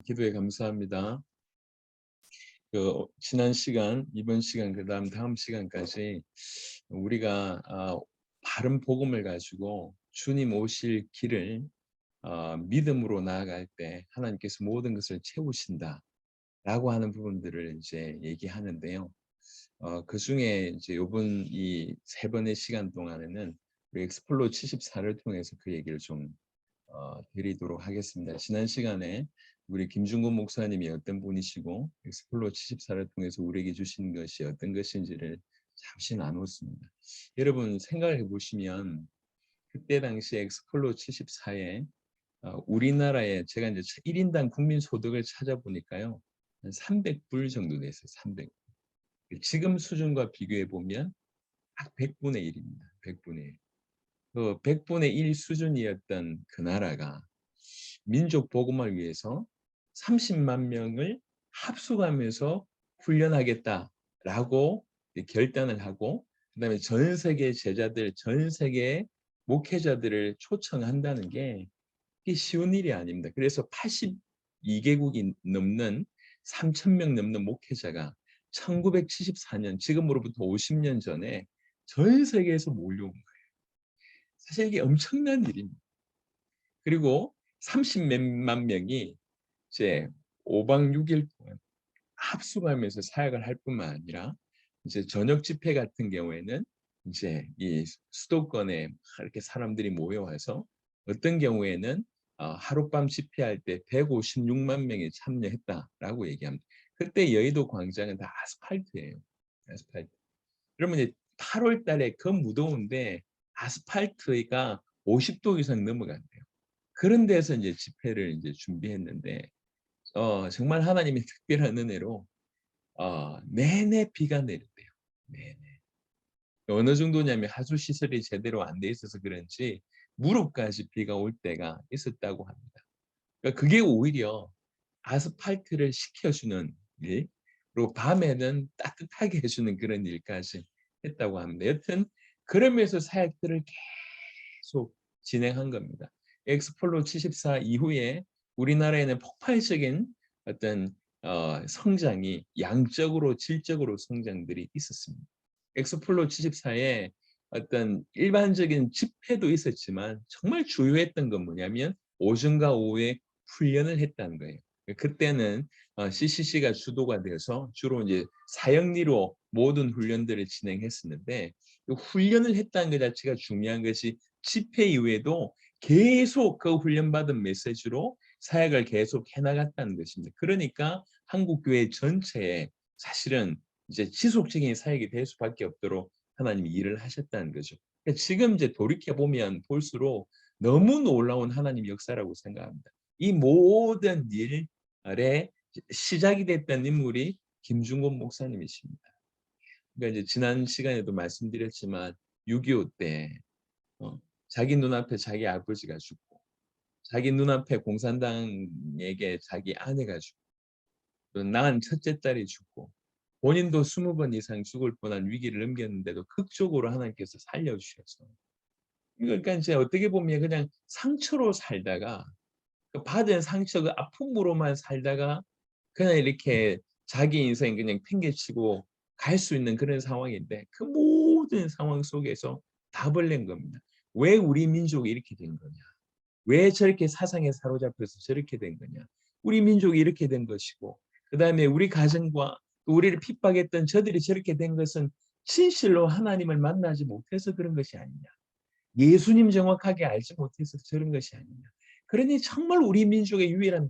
기도에 감사합니다. 지난 시간, 이번 시간, 그다음 다음 시간까지 우리가 바른 복음을 가지고 주님 오실 길을 믿음으로 나아갈 때 하나님께서 모든 것을 채우신다라고 하는 부분들을 이제 얘기하는데요. 그중에 이제 요번 이 세 번의 시간 동안에는 우리 엑스플로 74를 통해서 그 얘기를 좀 드리도록 하겠습니다. 지난 시간에 우리 김중곤 목사님이 어떤 분이시고 엑스플로 74를 통해서 우리에게 주신 것이 어떤 것인지를 잠시 나눴습니다. 여러분 생각해 보시면 그때 당시 엑스플로 74에 우리나라에 제가 이제 1인당 국민 소득을 찾아보니까요. 한 300불 정도 됐어요. 300. 지금 수준과 비교해 보면 딱 100분의 1입니다. 100분의 1. 그 100분의 1 수준이었던 그 나라가 민족 복음을 위해서 30만 명을 합숙하면서 훈련하겠다라고 결단을 하고, 그다음에 전 세계 제자들, 전 세계 목회자들을 초청한다는 게 이게 쉬운 일이 아닙니다. 그래서 82개국이 넘는 3천 명 넘는 목회자가 1974년, 지금으로부터 50년 전에 전 세계에서 몰려온 거예요. 사실 이게 엄청난 일입니다. 그리고 30몇만 명이 이제 5박 6일 동안 합숙하면서 사역을 할 뿐만 아니라 이제 저녁 집회 같은 경우에는 이제 이 수도권에 이렇게 사람들이 모여와서 어떤 경우에는 하룻밤 집회할 때 156만 명이 참여했다라고 얘기합니다. 그때 여의도 광장은 다 아스팔트예요. 아스팔트. 그러면 이제 8월 달에 그 무더운데 아스팔트가 50도 이상 넘어간대요. 그런 데서 이제 집회를 이제 준비했는데 정말 하나님의 특별한 은혜로 내내 비가 내렸대요. 내내. 어느 정도냐면 하수 시설이 제대로 안 돼 있어서 그런지 무릎까지 비가 올 때가 있었다고 합니다. 그러니까 그게 오히려 아스팔트를 식혀주는 일, 그리고 밤에는 따뜻하게 해주는 그런 일까지 했다고 합니다. 여튼 그러면서 사역들을 계속 진행한 겁니다. 엑스폴로 74 이후에 우리나라에는 폭발적인 어떤 성장이 양적으로 질적으로 성장들이 있었습니다. 엑스폴로 74에 어떤 일반적인 집회도 있었지만 정말 주요했던 건 뭐냐면 오전과 오후에 훈련을 했다는 거예요. 그때는 CCC가 주도가 돼서 주로 이제 사형리로 모든 훈련들을 진행했었는데, 훈련을 했다는 것 자체가 중요한 것이 집회 이후에도 계속 그 훈련받은 메시지로 사역을 계속 해나갔다는 것입니다. 그러니까 한국 교회 전체에 사실은 이제 지속적인 사역이 될 수밖에 없도록 하나님이 일을 하셨다는 거죠. 그러니까 지금 이제 돌이켜 보면 볼수록 너무 놀라운 하나님의 역사라고 생각합니다. 이 모든 일의 시작이 됐던 인물이 김중곤 목사님이십니다. 그러니까 이제 지난 시간에도 말씀드렸지만 6.25 때 자기 눈앞에 자기 아버지가 죽고, 자기 눈앞에 공산당에게 자기 아내가 죽고, 또 낳은 첫째 딸이 죽고, 본인도 20번 이상 죽을 뻔한 위기를 넘겼는데도 극적으로 하나님께서 살려주셔서, 그러니까 이제 어떻게 보면 그냥 상처로 살다가, 그 받은 상처 그 아픔으로만 살다가 그냥 이렇게 자기 인생 그냥 팽개치고 갈 수 있는 그런 상황인데, 그 모든 상황 속에서 답을 낸 겁니다. 왜 우리 민족이 이렇게 된 거냐? 왜 저렇게 사상에 사로잡혀서 저렇게 된 거냐? 우리 민족이 이렇게 된 것이고, 그다음에 우리 가정과 또 우리를 핍박했던 저들이 저렇게 된 것은 진실로 하나님을 만나지 못해서 그런 것이 아니냐? 예수님 정확하게 알지 못해서 저런 것이 아니냐? 그러니 정말 우리 민족의 유일한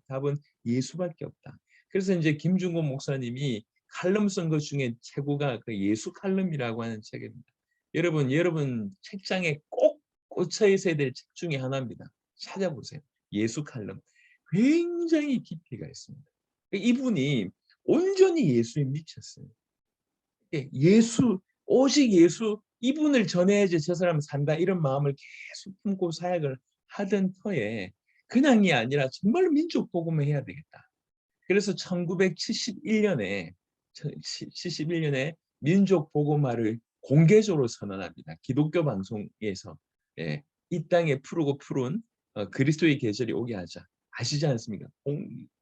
답은 예수밖에 없다. 그래서 이제 김중곤 목사님이 칼럼 쓴 것 중에 최고가 그 예수 칼럼이라고 하는 책입니다. 여러분 책장에 꼭 꽂혀 있어야 될 책 중에 하나입니다. 찾아보세요. 예수 칼럼. 굉장히 깊이가 있습니다. 이분이 온전히 예수에 미쳤어요. 예수, 오직 예수, 이분을 전해야지 저 사람 산다, 이런 마음을 계속 품고 사역을 하던 터에 그냥이 아니라 정말 민족 복음을 해야 되겠다. 그래서 1971년에 민족 복음화를 공개적으로 선언합니다. 기독교 방송에서 이 땅에 푸르고 푸른 그리스도의 계절이 오게 하자. 아시지 않습니까?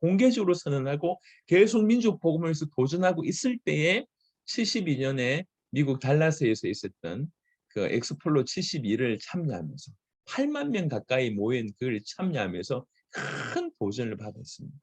공개적으로 선언하고 계속 민족 복음을 위해서 도전하고 있을 때에 72년에 미국 달라스에서 있었던 그 엑스플로 72를 참여하면서 8만 명 가까이 모인 그걸 참여하면서 큰 도전을 받았습니다.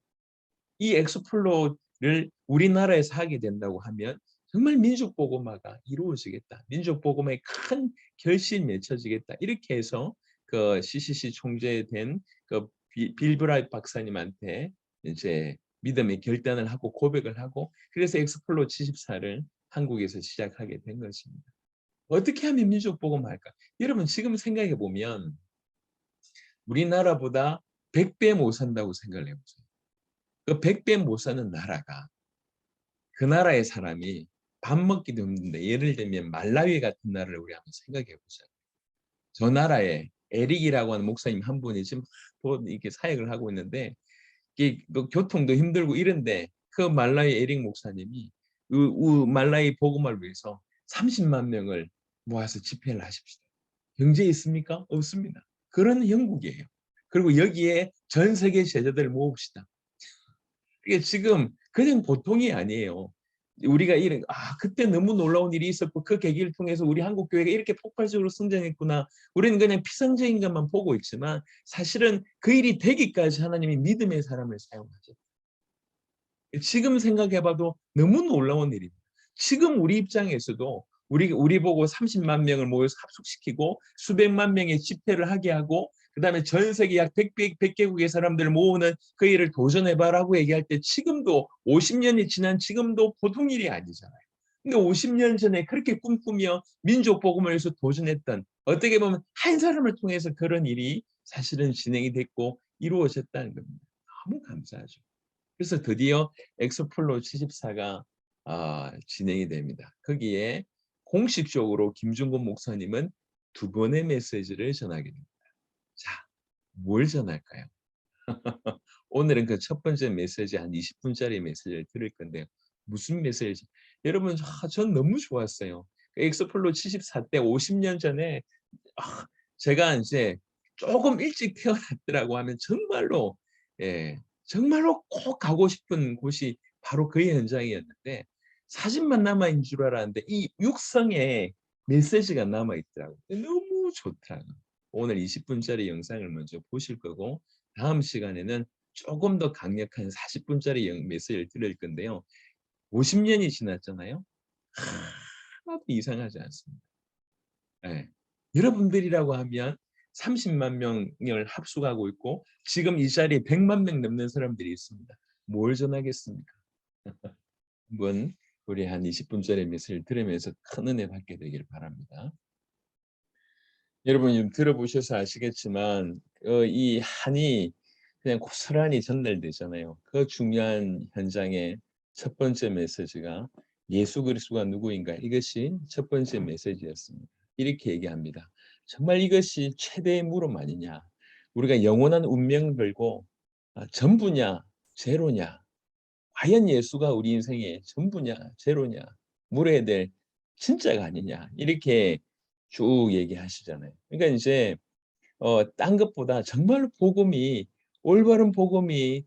이 엑스플로를 우리나라에서 하게 된다고 하면 정말 민족 복음화가 이루어지겠다. 민족 복음화에 큰 결실이 맺혀지겠다. 이렇게 해서 그 CCC 총재된 그 빌 브라이트 박사님한테 이제 믿음의 결단을 하고 고백을 하고 그래서 엑스플로 74를 한국에서 시작하게 된 것입니다. 어떻게 하면 민족 복음화할까? 여러분 지금 생각해 보면 우리나라보다 100배 못 산다고 생각을 해보세요. 그 100배 못 사는 나라가 그 나라의 사람이 밥 먹기도 힘든데 예를 들면 말라위 같은 나라를 우리 한번 생각해 보자요. 저 나라에 에릭이라고 하는 목사님 한 분이 지금 이렇게 사역을 하고 있는데 그 교통도 힘들고 이런데 그 말라위 에릭 목사님이 말라위 복음을 위해서 30만 명을 모아서 집회를 하십시다. 경제 있습니까? 없습니다. 그런 형국이에요. 그리고 여기에 전 세계 제자들 모읍시다. 이게 지금 그냥 보통이 아니에요. 우리가 이런 그때 너무 놀라운 일이 있었고 그 계기를 통해서 우리 한국 교회가 이렇게 폭발적으로 성장했구나. 우리는 그냥 피상적인 것만 보고 있지만 사실은 그 일이 되기까지 하나님이 믿음의 사람을 사용하죠. 지금 생각해봐도 너무 놀라운 일입니다. 지금 우리 입장에서도 우리 보고 30만 명을 모여서 합숙시키고 수백만 명의 집회를 하게 하고 그다음에 전 세계 약 100개국의 사람들을 모으는 그 일을 도전해봐라고 얘기할 때 지금도 50년이 지난 지금도 보통 일이 아니잖아요. 근데 50년 전에 그렇게 꿈꾸며 민족 복음을 위해서 도전했던 어떻게 보면 한 사람을 통해서 그런 일이 사실은 진행이 됐고 이루어졌다는 겁니다. 너무 감사하죠. 그래서 드디어 엑소플로 74가 진행이 됩니다. 거기에 공식적으로 김중곤 목사님은 2번의 메시지를 전하게 됩니다. 자, 뭘 전할까요? 오늘은 그 첫 번째 메시지 한 20분짜리 메시지를 들을 건데요. 무슨 메시지? 여러분, 전 너무 좋았어요. 엑소플로 74 때 50년 전에 제가 이제 조금 일찍 태어났더라고 하면 정말로 정말로 꼭 가고 싶은 곳이 바로 그 현장이었는데 사진만 남아 있는 줄 알았는데 이 육성에 메시지가 남아 있더라고요. 너무 좋더라고요. 오늘 20분짜리 영상을 먼저 보실 거고 다음 시간에는 조금 더 강력한 40분짜리 메시지를 들을 건데요. 50년이 지났잖아요. 하나도 이상하지 않습니다. 예. 여러분들이라고 하면 30만 명을 합숙하고 있고 지금 이 자리에 100만 명 넘는 사람들이 있습니다. 뭘 전하겠습니까? 한번 우리 한 20분짜리 메시지를 들으면서 큰 은혜 받게 되길 바랍니다. 여러분 좀 들어보셔서 아시겠지만 이 한이 그냥 고스란히 전달되잖아요. 그 중요한 현장의 첫 번째 메시지가 예수 그리스도가 누구인가 이것이 첫 번째 메시지였습니다. 이렇게 얘기합니다. 정말 이것이 최대의 물음 아니냐. 우리가 영원한 운명을 걸고 전부냐 제로냐. 과연 예수가 우리 인생의 전부냐 제로냐 물어야 될 진짜가 아니냐. 이렇게 쭉 얘기하시잖아요. 그러니까 이제 딴 것보다 정말 복음이 올바른 복음이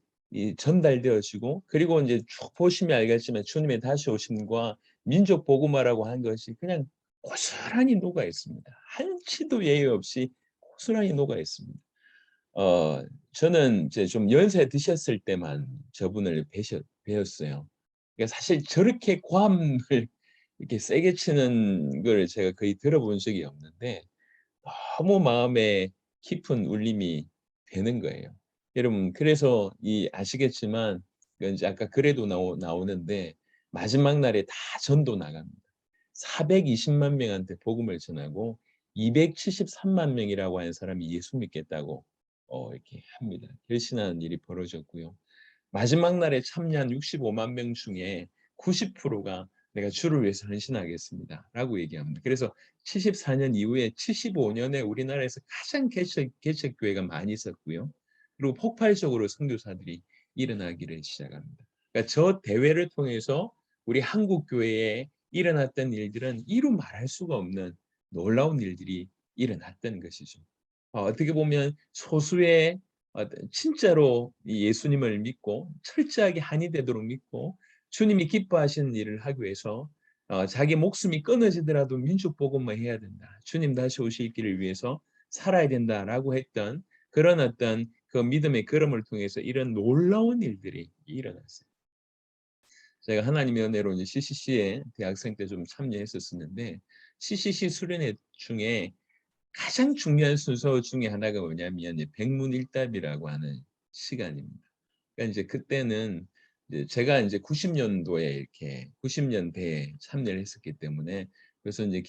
전달되어지고 그리고 이제 쭉 보시면 알겠지만 주님의 다시 오심과 민족 복음화라고 하는 것이 그냥 고스란히 녹아 있습니다. 한치도 예외 없이 고스란히 녹아 있습니다. 저는 이제 좀 연세 드셨을 때만 저분을 뵈었어요. 그러니까 사실 저렇게 고함을 이렇게 세게 치는 걸 제가 거의 들어본 적이 없는데 너무 마음에 깊은 울림이 되는 거예요. 여러분 그래서 아시겠지만 이제 아까 글에도 나오는데 마지막 날에 다 전도 나갑니다. 420만 명한테 복음을 전하고 273만 명이라고 하는 사람이 예수 믿겠다고 이렇게 합니다. 결신하는 일이 벌어졌고요. 마지막 날에 참여한 65만 명 중에 90%가 내가 주를 위해서 헌신하겠습니다라고 얘기합니다. 그래서 74년 이후에 75년에 우리나라에서 가장 개척 교회가 많이 있었고요. 그리고 폭발적으로 선교사들이 일어나기를 시작합니다. 그러니까 저 대회를 통해서 우리 한국 교회에 일어났던 일들은 이루 말할 수가 없는 놀라운 일들이 일어났던 것이죠. 어떻게 보면 소수의 진짜로 이 예수님을 믿고 철저하게 한이 되도록 믿고 주님이 기뻐하시는 일을 하기 위해서 자기 목숨이 끊어지더라도 민족 복음만 해야 된다. 주님 다시 오실 길을 위해서 살아야 된다라고 했던 그런 어떤 그 믿음의 걸음을 통해서 이런 놀라운 일들이 일어났어요. 제가 하나님의 은혜로 이제 CCC에 대학생 때 좀 참여했었었는데 CCC 수련회 중에 가장 중요한 순서 중에 하나가 뭐냐면 이제 백문일답이라고 하는 시간입니다. 그러니까 이제 그때는 이제 제가 이제 90년도에 이렇게 90년대에 참여를 했었기 때문에 그래서 이제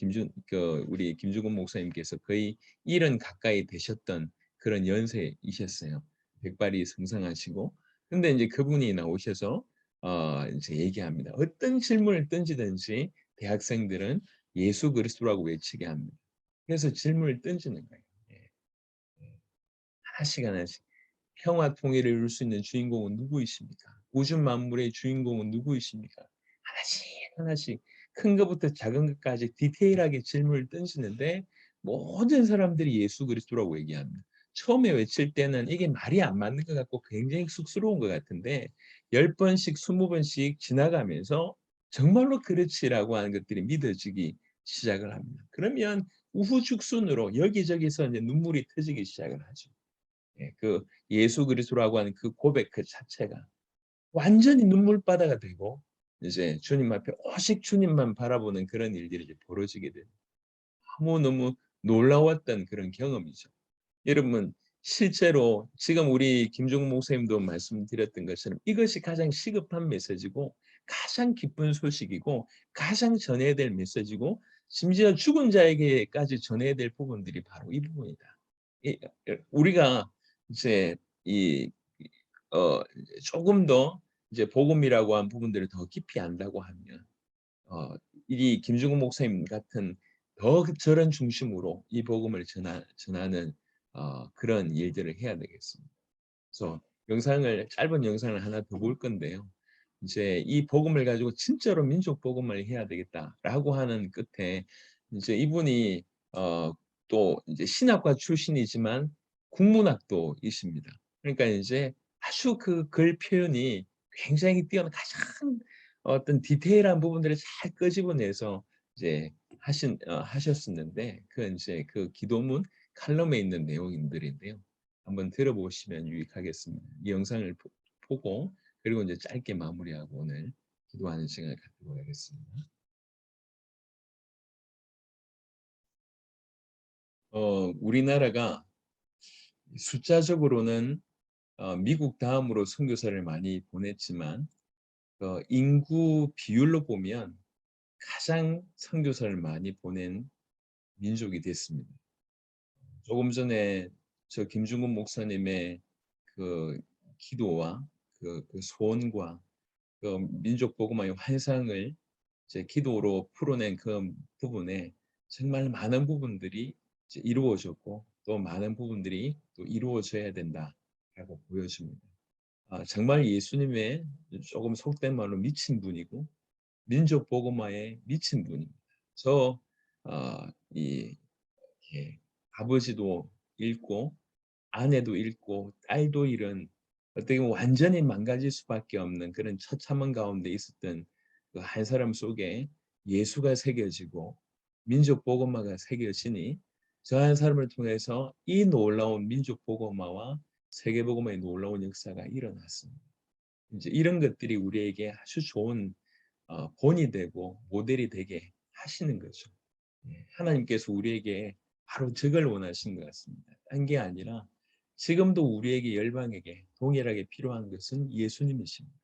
우리 김주곤 목사님께서 거의 70 가까이 되셨던 그런 연세이셨어요. 백발이 성성하시고. 근데 이제 그분이 나오셔서 이제 얘기합니다. 어떤 질문을 던지든지 대학생들은 예수 그리스도라고 외치게 합니다. 그래서 질문을 던지는 거예요. 예. 예. 하나씩 하나씩. 평화 통일을 이룰 수 있는 주인공은 누구이십니까? 우주 만물의 주인공은 누구이십니까? 하나씩 하나씩 큰 것부터 작은 것까지 디테일하게 질문을 던지는데 모든 사람들이 예수 그리스도라고 얘기합니다. 처음에 외칠 때는 이게 말이 안 맞는 것 같고 굉장히 쑥스러운 것 같은데 10번씩 20번씩 지나가면서 정말로 그렇지라고 하는 것들이 믿어지기 시작을 합니다. 그러면 우후죽순으로 여기저기서 이제 눈물이 터지기 시작을 하죠. 예, 그 예수 그리스도라고 하는 그 고백 그 자체가 완전히 눈물바다가 되고 이제 주님 앞에 오직 주님만 바라보는 그런 일들이 이제 벌어지게 돼요. 너무너무 놀라웠던 그런 경험이죠. 여러분 실제로 지금 우리 김종국 목사님도 말씀드렸던 것처럼 이것이 가장 시급한 메시지고 가장 기쁜 소식이고 가장 전해야 될 메시지고 심지어 죽은 자에게까지 전해야 될 부분들이 바로 이 부분이다. 우리가 이제 이 조금 더 이제 복음이라고 한 부분들을 더 깊이 안다고 하면 이 김중훈 목사님 같은 더 저런 중심으로 이 복음을 전하는 그런 일들을 해야 되겠습니다. 그래서 짧은 영상을 하나 더 볼 건데요. 이제 이 복음을 가지고 진짜로 민족 복음을 해야 되겠다라고 하는 끝에 이제 이분이 또 이제 신학과 출신이지만 국문학도이십니다. 그러니까 이제 아주 그 글 표현이 굉장히 뛰어난 가장 어떤 디테일한 부분들을 잘 끄집어내서 이제 하셨었는데 그 이제 그 기도문 칼럼에 있는 내용들인데요. 한번 들어보시면 유익하겠습니다. 이 영상을 보고 그리고 이제 짧게 마무리하고 오늘 기도하는 시간을 갖도록 하겠습니다. 우리나라가 숫자적으로는 미국 다음으로 선교사를 많이 보냈지만 인구 비율로 보면 가장 선교사를 많이 보낸 민족이 됐습니다. 조금 전에 저 김중근 목사님의 그 기도와 그 소원과 그 민족 복음화의 환상을 제 기도로 풀어낸 그 부분에 정말 많은 부분들이 이제 이루어졌고 또 많은 부분들이 또 이루어져야 된다라고 보여집니다. 정말 예수님의 조금 속된 말로 미친 분이고 민족 복음화에 미친 분입니다. 저 이 예, 아버지도 잃고 아내도 잃고 딸도 잃은 어떻게 보면 완전히 망가질 수밖에 없는 그런 처참한 가운데 있었던 그 한 사람 속에 예수가 새겨지고 민족 복음화가 새겨지니 저 한 사람을 통해서 이 놀라운 민족 복음화와 세계 복음화의 놀라운 역사가 일어났습니다. 이제 이런 것들이 우리에게 아주 좋은 본이 되고 모델이 되게 하시는 거죠. 예, 하나님께서 우리에게 바로 저걸 원하신 것 같습니다. 딴 게 아니라 지금도 우리에게 열방에게 동일하게 필요한 것은 예수님이십니다.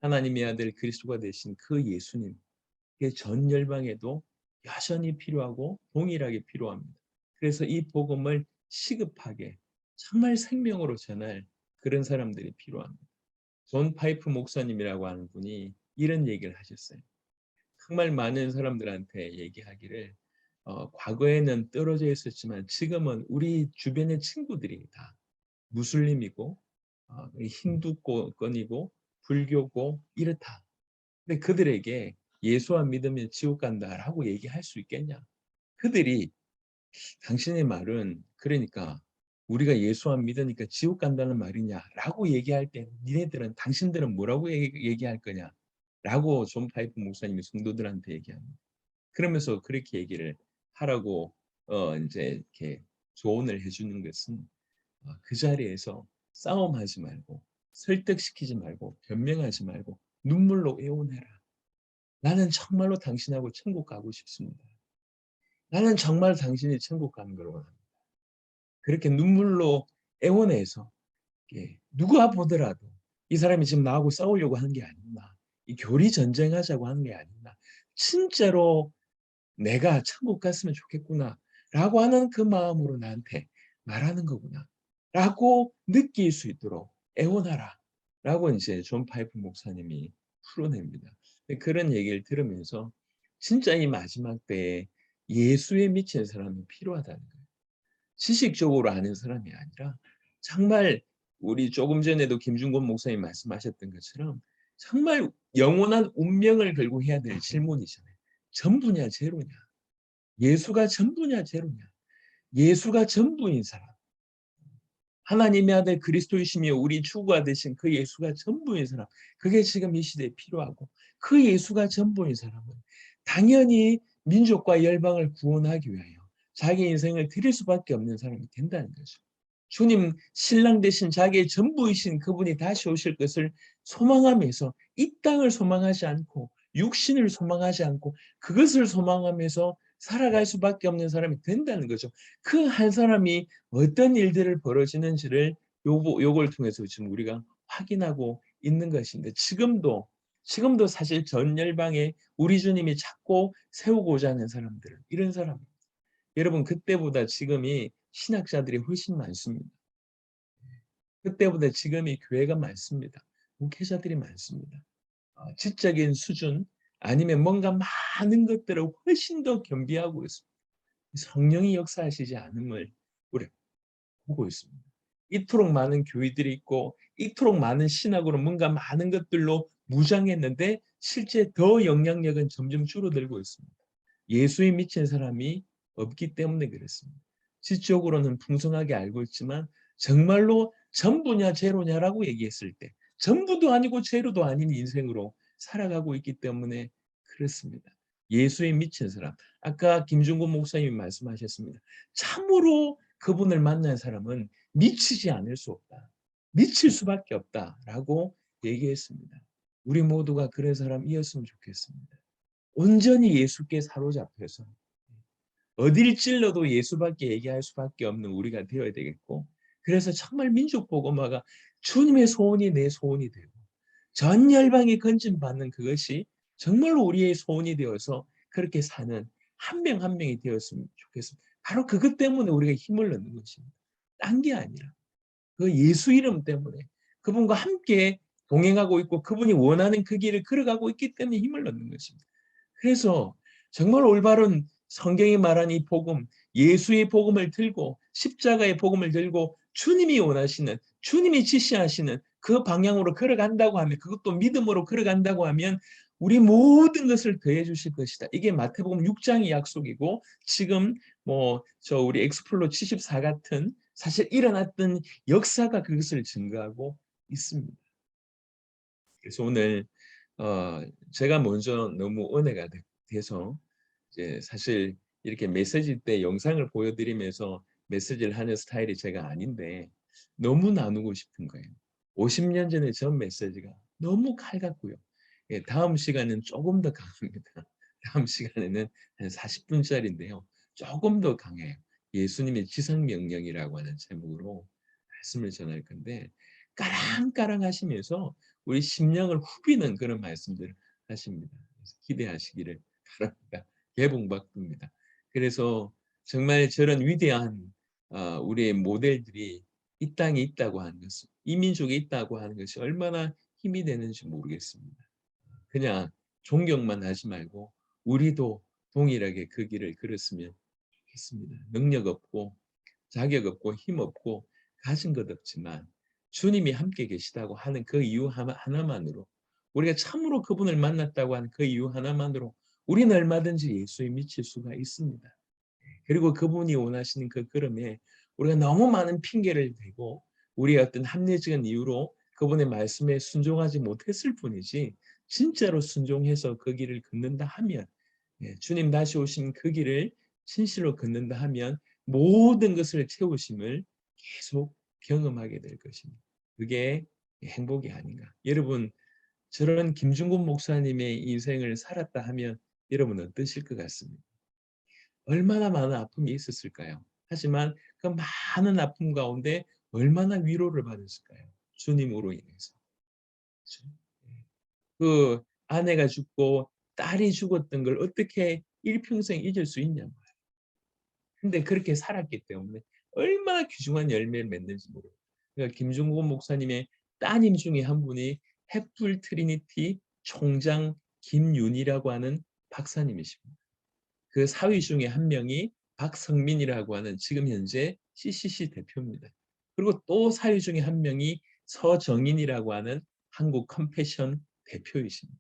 하나님의 아들 그리스도가 되신 그 예수님, 그 전 열방에도 여전히 필요하고 동일하게 필요합니다. 그래서 이 복음을 시급하게 정말 생명으로 전할 그런 사람들이 필요합니다. 존 파이프 목사님이라고 하는 분이 이런 얘기를 하셨어요. 정말 많은 사람들한테 얘기하기를 과거에는 떨어져 있었지만 지금은 우리 주변의 친구들이 다 무슬림이고 힌두권이고 불교고 이렇다. 근데 그들에게 예수만 믿으면 지옥 간다라고 얘기할 수 있겠냐? 그들이 당신의 말은 그러니까 우리가 예수 안 믿으니까 지옥 간다는 말이냐라고 얘기할 때 당신들은 뭐라고 얘기할 거냐라고 존 파이프 목사님이 성도들한테 얘기합니다. 그러면서 그렇게 얘기를 하라고 이제 이렇게 조언을 해주는 것은 그 자리에서 싸움하지 말고 설득시키지 말고 변명하지 말고 눈물로 애원해라. 나는 정말로 당신하고 천국 가고 싶습니다. 나는 정말 당신이 천국 가는 걸 원합니다. 그렇게 눈물로 애원해서 누가 보더라도 이 사람이 지금 나하고 싸우려고 하는 게 아니구나. 이 교리 전쟁하자고 하는 게 아니구나. 진짜로 내가 천국 갔으면 좋겠구나. 라고 하는 그 마음으로 나한테 말하는 거구나. 라고 느낄 수 있도록 애원하라. 라고 이제 존 파이프 목사님이 풀어냅니다. 그런 얘기를 들으면서 진짜 이 마지막 때에 예수에 미친 사람이 필요하다는 거예요. 지식적으로 아는 사람이 아니라 정말 우리 조금 전에도 김중곤 목사님 말씀하셨던 것처럼 정말 영원한 운명을 걸고 해야 될 질문이잖아요. 전부냐 제로냐. 예수가 전부냐 제로냐. 예수가 전부인 사람. 하나님의 아들 그리스도이시며 우리 주가 되신 그 예수가 전부인 사람. 그게 지금 이 시대에 필요하고 그 예수가 전부인 사람은 당연히 민족과 열방을 구원하기 위하여 자기 인생을 드릴 수밖에 없는 사람이 된다는 거죠. 주님 신랑 되신 자기의 전부이신 그분이 다시 오실 것을 소망하면서 이 땅을 소망하지 않고 육신을 소망하지 않고 그것을 소망하면서 살아갈 수밖에 없는 사람이 된다는 거죠. 그 한 사람이 어떤 일들을 벌어지는지를 요걸 통해서 지금 우리가 확인하고 있는 것인데 지금도 사실 전 열방에 우리 주님이 찾고 세우고자 하는 사람들 이런 사람 여러분 그때보다 지금이 신학자들이 훨씬 많습니다. 그때보다 지금이 교회가 많습니다. 목회자들이 많습니다. 지적인 수준 아니면 뭔가 많은 것들을 훨씬 더 겸비하고 있습니다. 성령이 역사하시지 않음을 우리 보고 있습니다. 이토록 많은 교회들이 있고 이토록 많은 신학으로 뭔가 많은 것들로 무장했는데 실제 더 영향력은 점점 줄어들고 있습니다. 예수에 미친 사람이 없기 때문에 그렇습니다. 지적으로는 풍성하게 알고 있지만 정말로 전부냐 제로냐라고 얘기했을 때 전부도 아니고 제로도 아닌 인생으로 살아가고 있기 때문에 그렇습니다. 예수에 미친 사람. 아까 김중곤 목사님이 말씀하셨습니다. 참으로 그분을 만난 사람은 미치지 않을 수 없다. 미칠 수밖에 없다라고 얘기했습니다. 우리 모두가 그런 사람이었으면 좋겠습니다. 온전히 예수께 사로잡혀서 어딜 찔러도 예수밖에 얘기할 수밖에 없는 우리가 되어야 되겠고 그래서 정말 민족복음화가 주님의 소원이 내 소원이 되고 전 열방이 건진받는 그것이 정말로 우리의 소원이 되어서 그렇게 사는 한 명 한 명이 되었으면 좋겠습니다. 바로 그것 때문에 우리가 힘을 넣는 것입니다. 딴 게 아니라 그 예수 이름 때문에 그분과 함께 동행하고 있고 그분이 원하는 그 길을 걸어가고 있기 때문에 힘을 넣는 것입니다. 그래서 정말 올바른 성경이 말한 이 복음, 예수의 복음을 들고 십자가의 복음을 들고 주님이 원하시는, 주님이 지시하시는 그 방향으로 걸어간다고 하면 그것도 믿음으로 걸어간다고 하면 우리 모든 것을 더해 주실 것이다. 이게 마태복음 6장의 약속이고 지금 우리 엑스플로 74 같은 사실 일어났던 역사가 그것을 증거하고 있습니다. 그래서 오늘 제가 먼저 너무 은혜가 돼서 이제 사실 이렇게 메시지 때 영상을 보여드리면서 메시지를 하는 스타일이 제가 아닌데 너무 나누고 싶은 거예요. 50년 전의 전 메시지가 너무 칼같고요. 예, 다음 시간은 조금 더 강합니다. 다음 시간에는 한 40분짜리인데요. 조금 더 강해요. 예수님의 지상명령이라고 하는 제목으로 말씀을 전할 건데 까랑까랑 하시면서 우리 심령을 후비는 그런 말씀들을 하십니다. 그래서 기대하시기를 바랍니다. 개봉박두입니다. 그래서 정말 저런 위대한 우리의 모델들이 이 땅에 있다고 하는 것은 이 민족에 있다고 하는 것이 얼마나 힘이 되는지 모르겠습니다. 그냥 존경만 하지 말고 우리도 동일하게 그 길을 걸었으면 좋겠습니다. 능력 없고 자격 없고 힘 없고 가진 것 없지만 주님이 함께 계시다고 하는 그 이유 하나만으로 우리가 참으로 그분을 만났다고 하는 그 이유 하나만으로 우리는 얼마든지 예수에 미칠 수가 있습니다. 그리고 그분이 원하시는 그 걸음에 우리가 너무 많은 핑계를 대고 우리의 어떤 합리적인 이유로 그분의 말씀에 순종하지 못했을 뿐이지 진짜로 순종해서 그 길을 걷는다 하면 주님 다시 오신 그 길을 진실로 걷는다 하면 모든 것을 채우심을 계속 경험하게 될 것입니다. 그게 행복이 아닌가. 여러분 저런 김중곤 목사님의 인생을 살았다 하면 여러분 어떠실 것 같습니까? 얼마나 많은 아픔이 있었을까요? 하지만 그 많은 아픔 가운데 얼마나 위로를 받았을까요? 주님으로 인해서. 그렇죠? 그 아내가 죽고 딸이 죽었던 걸 어떻게 일평생 잊을 수 있냐고요. 근데 그렇게 살았기 때문에 얼마나 귀중한 열매를 맺는지 모르고. 그러니까 김중곤 목사님의 따님 중에 한 분이 햇불 트리니티 총장 김윤이라고 하는 박사님이십니다. 그 사위 중에 한 명이 박성민이라고 하는 지금 현재 CCC 대표입니다. 그리고 또 사위 중에 한 명이 서정인이라고 하는 한국 컴패션 대표이십니다.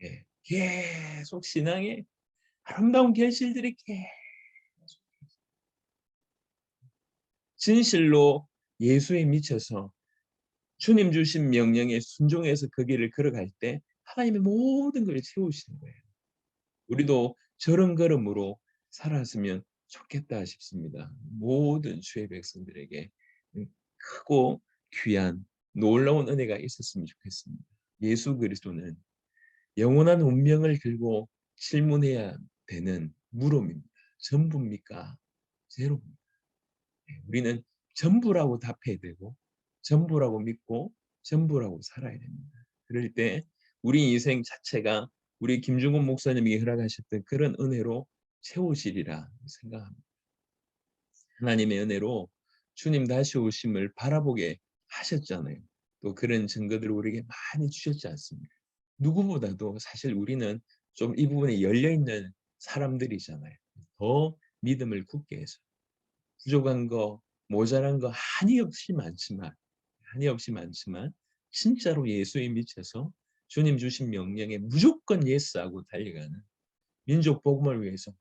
예, 계속 신앙의 아름다운 결실들이 계속 진실로 예수에 미쳐서 주님 주신 명령에 순종해서 그 길을 걸어갈 때 하나님의 모든 걸 채우시는 거예요. 우리도 저런 걸음으로 살았으면 좋겠다 싶습니다. 모든 주의 백성들에게 크고 귀한 놀라운 은혜가 있었으면 좋겠습니다. 예수 그리스도는 영원한 운명을 걸고 질문해야 되는 물음입니다. 전부입니까? 제로입니까? 우리는 전부라고 답해야 되고 전부라고 믿고 전부라고 살아야 됩니다. 그럴 때 우리 인생 자체가 우리 김중곤 목사님이 허락하셨던 그런 은혜로 채우시리라 생각합니다. 하나님의 은혜로 주님 다시 오심을 바라보게 하셨잖아요. 또 그런 증거들을 우리에게 많이 주셨지 않습니까? 누구보다도 사실 우리는 좀 이 부분에 열려있는 사람들이잖아요. 더 믿음을 굳게 해서 부족한 거, 모자란 거 한이 없이 많지만 진짜로 예수에 미쳐서 주님 주신 명령에 무조건 예스하고 달려가는 민족 복음을 위해서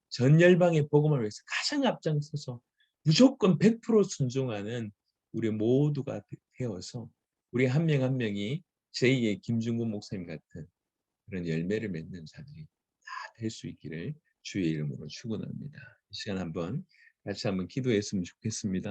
전 열방의 복음을 위해서 가장 앞장서서 무조건 100% 순종하는 우리 모두가 되어서 우리 한 명 한 명이 제2의 김중곤 목사님 같은 그런 열매를 맺는 자들이 다 될 수 있기를 주의 이름으로 축원합니다. 이 시간 한번 같이 한번 기도했으면 좋겠습니다.